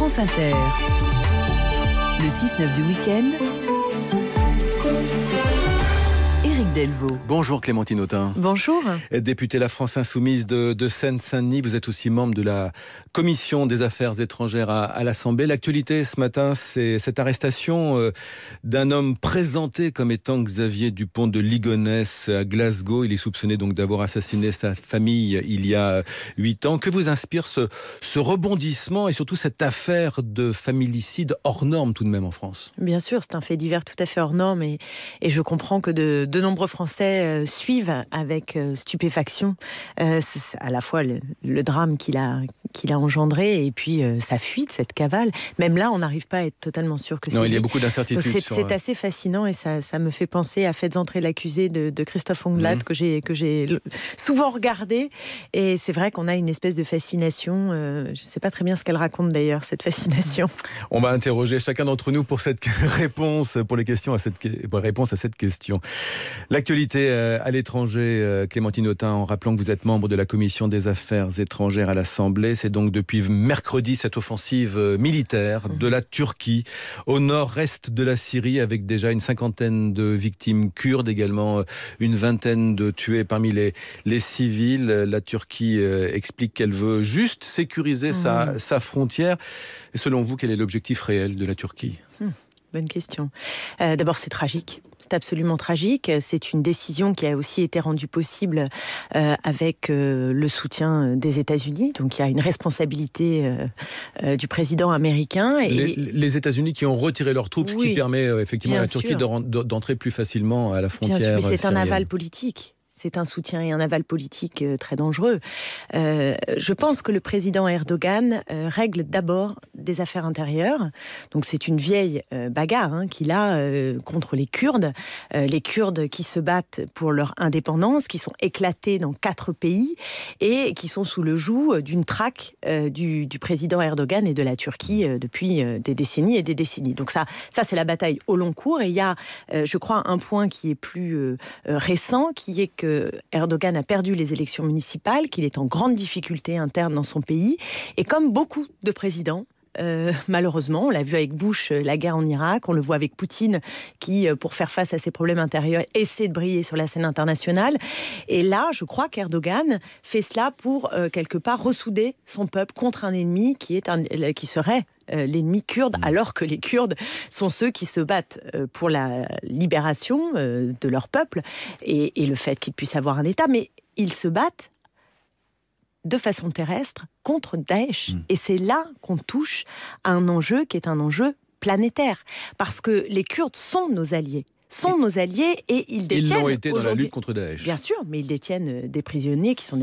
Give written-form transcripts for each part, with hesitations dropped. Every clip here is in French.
France Inter. Le 6-9 du week-end. Éric Delvaux. Bonjour Clémentine Autain. Bonjour. Députée La France Insoumise de Seine-Saint-Denis, vous êtes aussi membre de la Commission des Affaires étrangères à l'Assemblée. L'actualité ce matin, c'est cette arrestation d'un homme présenté comme étant Xavier Dupont de Ligonnès à Glasgow. Il est soupçonné donc d'avoir assassiné sa famille il y a 8 ans. Que vous inspire ce rebondissement et surtout cette affaire de familicide hors norme tout de même en France? Bien sûr, c'est un fait divers tout à fait hors norme et je comprends que de nombreux Français suivent avec stupéfaction à la fois le drame qu'il a engendré et puis sa fuite, cette cavale. Même là, on n'arrive pas à être totalement sûr que c'est lui. Non, il y a beaucoup d'incertitudes. C'est assez fascinant et ça me fait penser à Faites entrer l'accusé de Christophe Ondelat que j'ai souvent regardé. Et c'est vrai qu'on a une espèce de fascination. Je ne sais pas très bien ce qu'elle raconte d'ailleurs, cette fascination. On va interroger chacun d'entre nous pour cette réponse, pour les questions à cette question. L'actualité à l'étranger, Clémentine Autain, en rappelant que vous êtes membre de la Commission des Affaires étrangères à l'Assemblée. C'est donc depuis mercredi cette offensive militaire de la Turquie au nord-est de la Syrie, avec déjà une 50aine de victimes kurdes, également une vingtaine de tués parmi les civils. La Turquie explique qu'elle veut juste sécuriser sa frontière. Et selon vous, quel est l'objectif réel de la Turquie ? Bonne question. D'abord, c'est tragique. C'est absolument tragique. C'est une décision qui a aussi été rendue possible avec le soutien des États-Unis. Donc, il y a une responsabilité du président américain. Et les États-Unis qui ont retiré leurs troupes, ce qui permet effectivement à la Turquie d'entrer plus facilement à la frontière syrienne. Bien sûr, mais c'est un aval politique. C'est un soutien et un aval politique très dangereux. Je pense que le président Erdogan règle d'abord des affaires intérieures. Donc c'est une vieille bagarre qu'il a contre les Kurdes qui se battent pour leur indépendance, qui sont éclatés dans 4 pays et qui sont sous le joug d'une traque du président Erdogan et de la Turquie depuis des décennies et des décennies. Donc ça c'est la bataille au long cours. Et il y a, je crois, un point qui est plus récent, qui est que Erdogan a perdu les élections municipales, qu'il est en grande difficulté interne dans son pays. Et comme beaucoup de présidents, malheureusement, on l'a vu avec Bush, la guerre en Irak, on le voit avec Poutine qui, pour faire face à ses problèmes intérieurs, essaie de briller sur la scène internationale. Et là, je crois qu'Erdogan fait cela pour, quelque part, ressouder son peuple contre un ennemi qui serait l'ennemi kurde, alors que les Kurdes sont ceux qui se battent pour la libération de leur peuple et le fait qu'ils puissent avoir un État. Mais ils se battent de façon terrestre contre Daesh. Et c'est là qu'on touche à un enjeu qui est un enjeu planétaire. Parce que les Kurdes sont nos alliés. Et ils détiennent... Ils l'ont été dans la lutte contre Daesh. Bien sûr, mais ils détiennent des prisonniers qui sont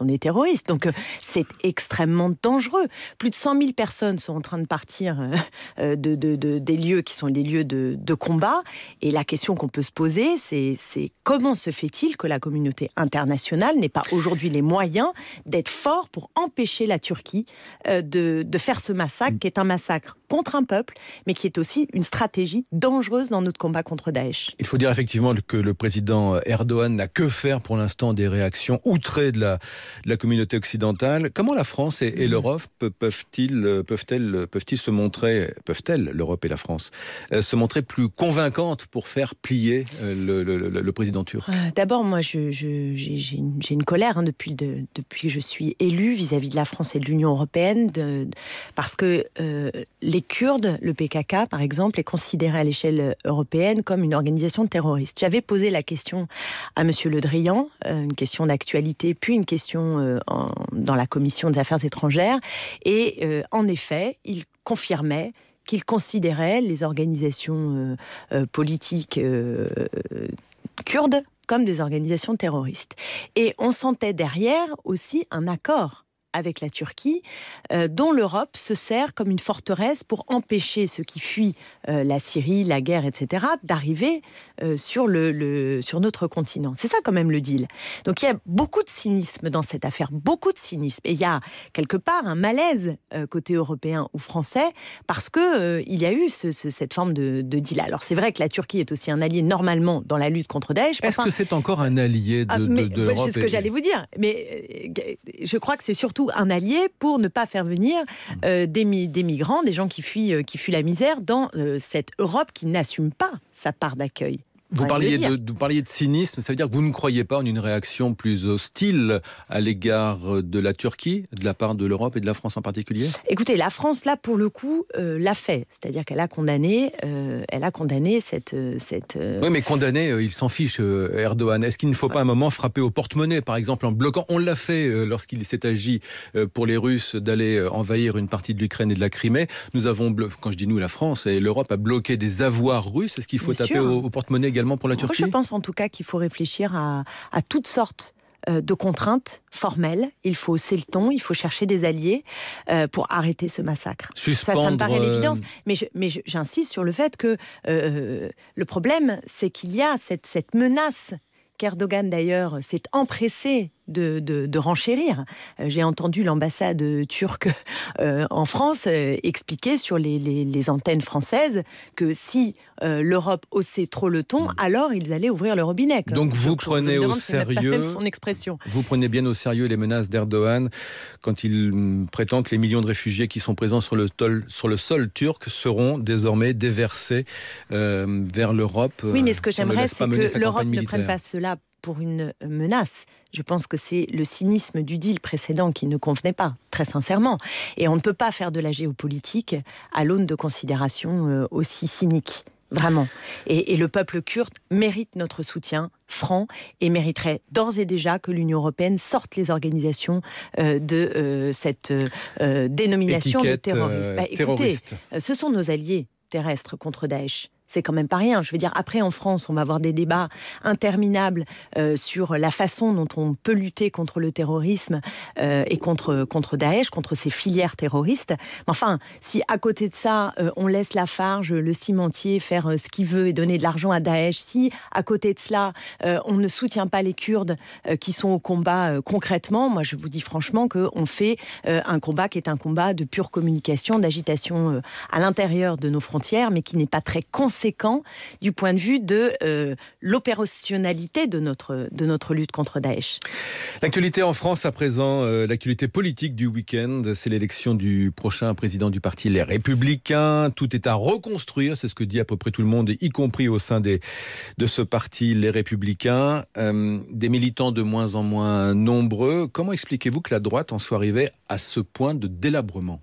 des terroristes. Donc c'est extrêmement dangereux. Plus de 100 000 personnes sont en train de partir des lieux qui sont des lieux de combat. Et la question qu'on peut se poser, c'est comment se fait-il que la communauté internationale n'ait pas aujourd'hui les moyens d'être fort pour empêcher la Turquie de faire ce massacre, qui est un massacre contre un peuple, mais qui est aussi une stratégie dangereuse dans notre combat contre Daesh. Il faut dire effectivement que le président Erdogan n'a que faire pour l'instant des réactions outrées de la communauté occidentale. Comment la France et l'Europe peuvent-ils se montrer, l'Europe et la France, se montrer plus convaincantes pour faire plier le président turc? D'abord, moi, j'ai une colère depuis que je suis élue vis-à-vis de la France et de l'Union européenne, parce que les Kurdes, le PKK par exemple, est considéré à l'échelle européenne comme une organisation terroriste. J'avais posé la question à M. Le Drian, une question d'actualité, puis une question dans la Commission des Affaires étrangères, et en effet, il confirmait qu'il considérait les organisations politiques kurdes comme des organisations terroristes. Et on sentait derrière aussi un accord avec la Turquie, dont l'Europe se sert comme une forteresse pour empêcher ceux qui fuient la Syrie, la guerre, etc., d'arriver sur notre continent. C'est ça quand même le deal. Donc il y a beaucoup de cynisme dans cette affaire, beaucoup de cynisme. Et il y a quelque part un malaise côté européen ou français, parce que il y a eu cette forme de deal. Alors c'est vrai que la Turquie est aussi un allié normalement dans la lutte contre Daesh. Est-ce que c'est encore un allié de l'Europe? C'est ce que j'allais vous dire. Mais je crois que c'est surtout surtout un allié pour ne pas faire venir des migrants, des gens qui fuient la misère dans cette Europe qui n'assume pas sa part d'accueil. Vous parliez de cynisme, ça veut dire que vous ne croyez pas en une réaction plus hostile à l'égard de la Turquie, de la part de l'Europe et de la France en particulier ? Écoutez, la France, là, pour le coup, l'a fait. C'est-à-dire qu'elle a condamné cette... Oui, mais condamné, il s'en fiche, Erdogan. Est-ce qu'il ne faut pas à un moment frapper au porte-monnaie, par exemple, en bloquant... On l'a fait lorsqu'il s'est agi pour les Russes d'aller envahir une partie de l'Ukraine et de la Crimée. Nous avons, quand je dis nous, la France et l'Europe a bloqué des avoirs russes. Est-ce qu'il faut taper au porte-monnaie également pour la Turquie ? Moi, je pense en tout cas qu'il faut réfléchir à toutes sortes de contraintes formelles. Il faut hausser le ton, il faut chercher des alliés pour arrêter ce massacre. Ça me paraît l'évidence. Mais j'insiste sur le fait que le problème, c'est qu'il y a cette menace qu'Erdogan, d'ailleurs, s'est empressé de renchérir. J'ai entendu l'ambassade turque en France expliquer sur les antennes françaises que si l'Europe haussait trop le ton, alors ils allaient ouvrir le robinet. Donc vous prenez au sérieux même son expression. Vous prenez bien au sérieux les menaces d'Erdogan quand il prétend que les millions de réfugiés qui sont présents sur le sol turc seront désormais déversés vers l'Europe. Oui, mais ce que j'aimerais, c'est que l'Europe ne prenne pas cela pour une menace. Je pense que c'est le cynisme du deal précédent qui ne convenait pas, très sincèrement. Et on ne peut pas faire de la géopolitique à l'aune de considérations aussi cyniques, vraiment. Et le peuple kurde mérite notre soutien franc et mériterait d'ores et déjà que l'Union européenne sorte les organisations de cette dénomination de terroriste. Écoutez, ce sont nos alliés terrestres contre Daesh. C'est quand même pas rien. Je veux dire, après en France, on va avoir des débats interminables sur la façon dont on peut lutter contre le terrorisme et contre Daesh, contre ces filières terroristes. Mais enfin, si à côté de ça, on laisse Lafarge, le cimentier, faire ce qu'il veut et donner de l'argent à Daesh, si à côté de cela, on ne soutient pas les Kurdes qui sont au combat concrètement, moi je vous dis franchement qu'on fait un combat qui est un combat de pure communication, d'agitation à l'intérieur de nos frontières, mais qui n'est pas très conséquent du point de vue de l'opérationnalité de notre lutte contre Daesh. L'actualité en France à présent, l'actualité politique du week-end, c'est l'élection du prochain président du parti Les Républicains. Tout est à reconstruire, c'est ce que dit à peu près tout le monde, y compris au sein de ce parti Les Républicains. Des militants de moins en moins nombreux. Comment expliquez-vous que la droite en soit arrivée à ce point de délabrement ?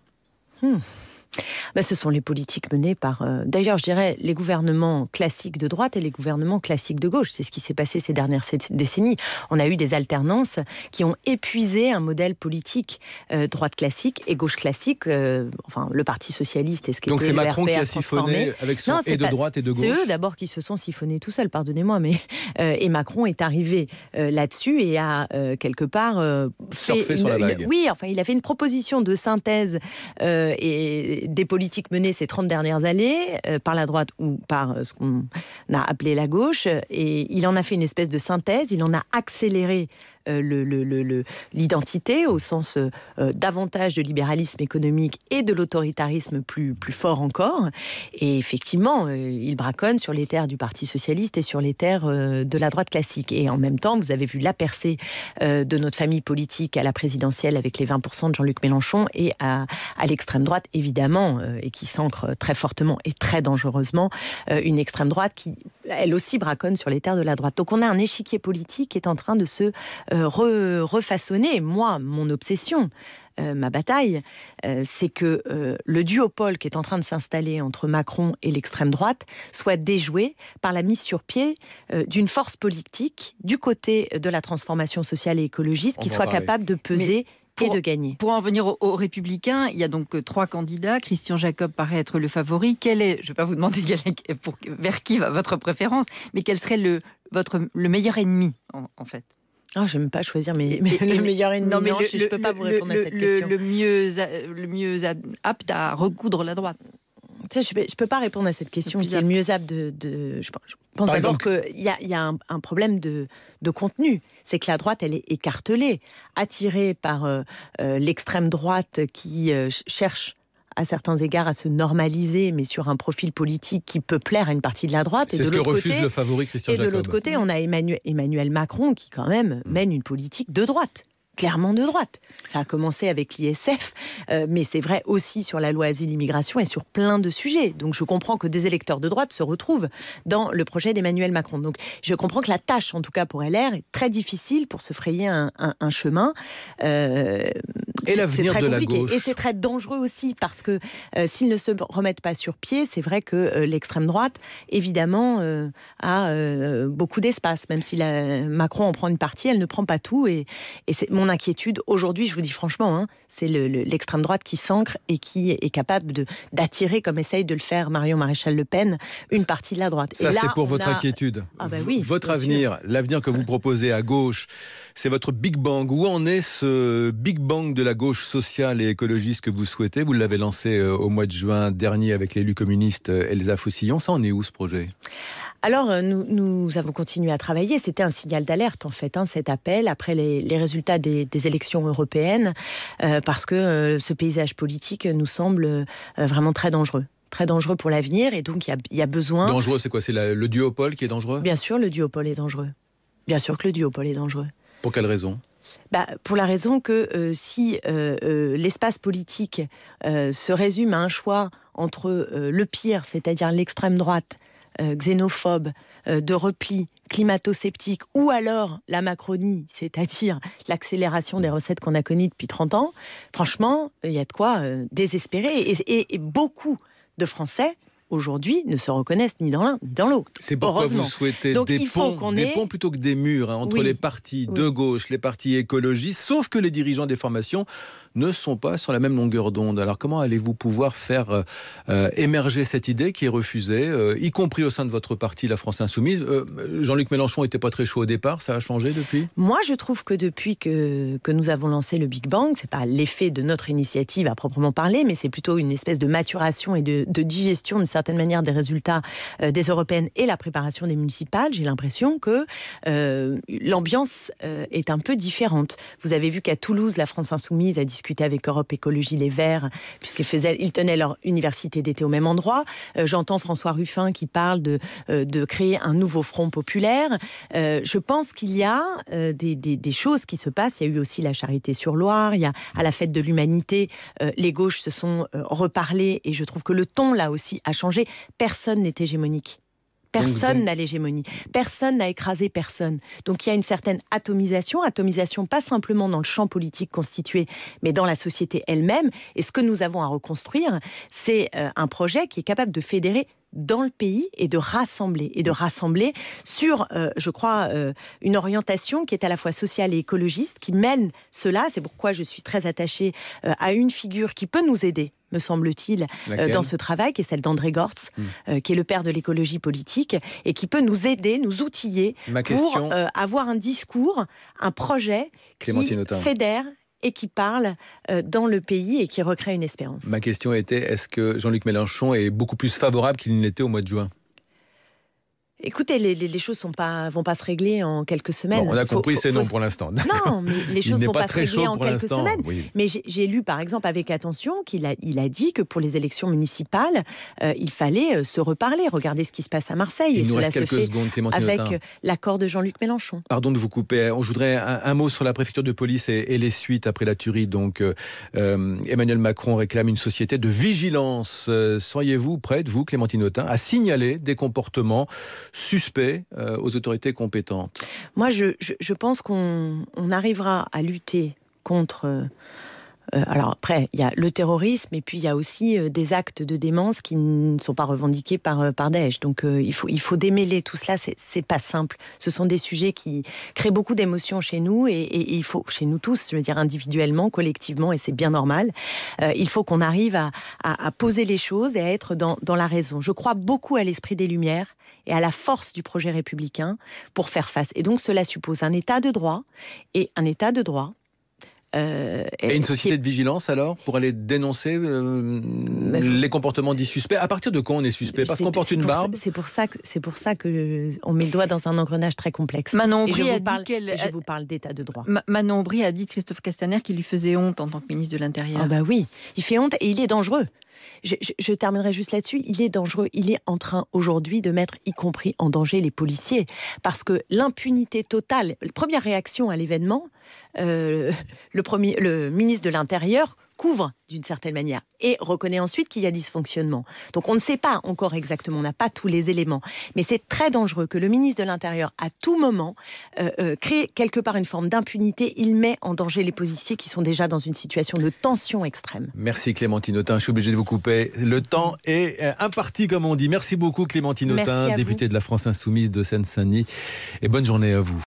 Ce sont les politiques menées par, d'ailleurs je dirais, les gouvernements classiques de droite et les gouvernements classiques de gauche. C'est ce qui s'est passé ces dernières décennies. On a eu des alternances qui ont épuisé un modèle politique droite classique et gauche classique. Enfin, le Parti socialiste et ce qui était le RPR. Donc c'est Macron qui a siphonné avec son et de droite et de gauche. C'est eux d'abord qui se sont siphonnés tout seuls, pardonnez-moi, mais et Macron est arrivé là-dessus et a quelque part surfé sur la vague. Oui, enfin il a fait une proposition de synthèse et des politiques menées ces 30 dernières années par la droite ou par ce qu'on a appelé la gauche, et il en a fait une espèce de synthèse, il en a accéléré l'identité au sens davantage de libéralisme économique et de l'autoritarisme plus fort encore. Et effectivement, il braconne sur les terres du Parti socialiste et sur les terres de la droite classique. Et en même temps, vous avez vu la percée de notre famille politique à la présidentielle avec les 20% de Jean-Luc Mélenchon et à l'extrême droite, évidemment, et qui s'ancre très fortement et très dangereusement, une extrême droite qui, elle aussi, braconne sur les terres de la droite. Donc on a un échiquier politique qui est en train de se refaçonner. Moi, mon obsession, ma bataille, c'est que le duopole qui est en train de s'installer entre Macron et l'extrême droite soit déjoué par la mise sur pied d'une force politique du côté de la transformation sociale et écologiste qui soit capable de peser et de gagner. Pour en venir aux Républicains, il y a donc 3 candidats. Christian Jacob paraît être le favori. Je ne vais pas vous demander vers qui va votre préférence, mais quel serait le meilleur ennemi, en fait? Je n'aime pas choisir le meilleur ennemi. Non, je ne peux pas vous répondre à cette question. Le mieux apte à recoudre la droite. Tu sais, je ne peux pas répondre à cette question qui est le mieux apte je pense d'abord qu'il y a un problème de contenu. C'est que la droite, elle est écartelée, attirée par l'extrême droite qui cherche à certains égards à se normaliser, mais sur un profil politique qui peut plaire à une partie de la droite. C'est ce que refuse le favori Christian Jacob. Et de l'autre côté, on a Emmanuel Macron qui quand même mène une politique de droite. clairement de droite. Ça a commencé avec l'ISF, mais c'est vrai aussi sur la loi asile-immigration et sur plein de sujets. Donc je comprends que des électeurs de droite se retrouvent dans le projet d'Emmanuel Macron. Donc je comprends que la tâche, en tout cas pour LR, est très difficile pour se frayer un chemin. Et l'avenir de la gauche. Et c'est très dangereux aussi, parce que s'ils ne se remettent pas sur pied, c'est vrai que l'extrême droite, évidemment, a beaucoup d'espace. Même si Macron en prend une partie, elle ne prend pas tout. Et c'est mon inquiétude aujourd'hui, je vous dis franchement, c'est l'extrême droite qui s'ancre et qui est capable d'attirer, comme essaye de le faire Marion Maréchal Le Pen, une partie de la droite. Ça, c'est pour votre inquiétude. Oui, votre avenir, l'avenir que vous proposez à gauche, c'est votre Big Bang. Où en est ce Big Bang de la gauche sociale et écologiste que vous souhaitez? Vous l'avez lancé au mois de juin dernier avec l'élu communiste Elsa Faucillon. Ça en est où, ce projet? Alors, nous avons continué à travailler. C'était un signal d'alerte, en fait, cet appel, après les résultats des élections européennes, parce que ce paysage politique nous semble vraiment très dangereux. Très dangereux pour l'avenir, et donc il y a besoin... Dangereux, c'est quoi? C'est le duopole qui est dangereux? Bien sûr, le duopole est dangereux. Bien sûr que le duopole est dangereux. Pour quelle raison? Pour la raison que si l'espace politique se résume à un choix entre le pire, c'est-à-dire l'extrême droite, xénophobe, de repli, climato-sceptique, ou alors la Macronie, c'est-à-dire l'accélération des recettes qu'on a connues depuis 30 ans, franchement, il y a de quoi désespérer. Et beaucoup de Français, aujourd'hui, ne se reconnaissent ni dans l'un ni dans l'autre. C'est pourquoi vous souhaitez des ponts plutôt que des murs entre les partis de gauche, les partis écologistes, sauf que les dirigeants des formations ne sont pas sur la même longueur d'onde. Alors comment allez-vous pouvoir faire émerger cette idée qui est refusée, y compris au sein de votre parti, la France Insoumise? Jean-Luc Mélenchon n'était pas très chaud au départ, ça a changé depuis? Moi, je trouve que depuis que nous avons lancé le Big Bang, c'est pas l'effet de notre initiative à proprement parler, mais c'est plutôt une espèce de maturation et de digestion d'une certaine manière des résultats des européennes et la préparation des municipales. J'ai l'impression que l'ambiance est un peu différente. Vous avez vu qu'à Toulouse, la France Insoumise a discuté avec Europe Écologie Les Verts, puisqu'ils tenaient leur université d'été au même endroit. J'entends François Ruffin qui parle de créer un nouveau front populaire. Je pense qu'il y a des choses qui se passent. Il y a eu aussi la Charité-sur-Loire, il y a à la Fête de l'Humanité, les gauches se sont reparlées, et je trouve que le ton là aussi a changé. Personne n'est hégémonique. Personne n'a l'hégémonie. Personne n'a écrasé personne. Donc il y a une certaine atomisation pas simplement dans le champ politique constitué, mais dans la société elle-même. Et ce que nous avons à reconstruire, c'est un projet qui est capable de fédérer dans le pays et de rassembler sur, je crois, une orientation qui est à la fois sociale et écologiste, qui mène cela. C'est pourquoi je suis très attachée à une figure qui peut nous aider, me semble-t-il, dans ce travail, qui est celle d'André Gortz, qui est le père de l'écologie politique, et qui peut nous aider, nous outiller pour avoir un discours, un projet qui fédère et qui parle dans le pays et qui recrée une espérance. Ma question était, est-ce que Jean-Luc Mélenchon est beaucoup plus favorable qu'il ne l'était au mois de juin? Écoutez, les choses vont pas se régler en quelques semaines. Bon, on a compris, c'est non pour l'instant. Non, mais les choses vont pas se régler en quelques semaines. Oui. Mais j'ai lu, par exemple, avec attention, qu'il a dit que pour les élections municipales, il fallait se reparler. Regardez ce qui se passe à Marseille. Il nous reste quelques secondes, Clémentine Autain. Avec l'accord de Jean-Luc Mélenchon. Pardon de vous couper. Je voudrais un mot sur la préfecture de police et les suites après la tuerie. Donc, Emmanuel Macron réclame une société de vigilance. Seriez-vous prête, vous, Clémentine Autain, à signaler des comportements suspect aux autorités compétentes? Moi, je pense qu'on arrivera à lutter contre... alors après, il y a le terrorisme, et puis il y a aussi des actes de démence qui ne sont pas revendiqués par Daesh. Donc il faut démêler tout cela, c'est pas simple. Ce sont des sujets qui créent beaucoup d'émotions chez nous, et il faut, chez nous tous, je veux dire individuellement, collectivement, et c'est bien normal, il faut qu'on arrive à poser les choses et à être dans la raison. Je crois beaucoup à l'esprit des Lumières et à la force du projet républicain pour faire face. Et donc cela suppose un état de droit, et un état de droit et une société de vigilance alors pour aller dénoncer les comportements dits suspects. À partir de quand on est suspect? Parce qu'on porte une barbe? C'est pour ça que on met le doigt dans un engrenage très complexe. Manon Aubry je vous parle d'état de droit. Manon Aubry a dit de Christophe Castaner qu'il lui faisait honte en tant que ministre de l'Intérieur. Ah bah oui, il fait honte et il est dangereux. Je terminerai juste là-dessus. Il est dangereux. Il est en train aujourd'hui de mettre y compris en danger les policiers. Parce que l'impunité totale, première réaction à l'événement, le ministre de l'Intérieur couvre d'une certaine manière et reconnaît ensuite qu'il y a dysfonctionnement. Donc on ne sait pas encore exactement, on n'a pas tous les éléments, mais c'est très dangereux que le ministre de l'Intérieur, à tout moment, crée quelque part une forme d'impunité. Il met en danger les policiers qui sont déjà dans une situation de tension extrême. Merci Clémentine Autain, je suis obligé de vous couper. Le temps est imparti, comme on dit. Merci beaucoup Clémentine Autain, députée de la France Insoumise de Seine-Saint-Denis, et bonne journée à vous.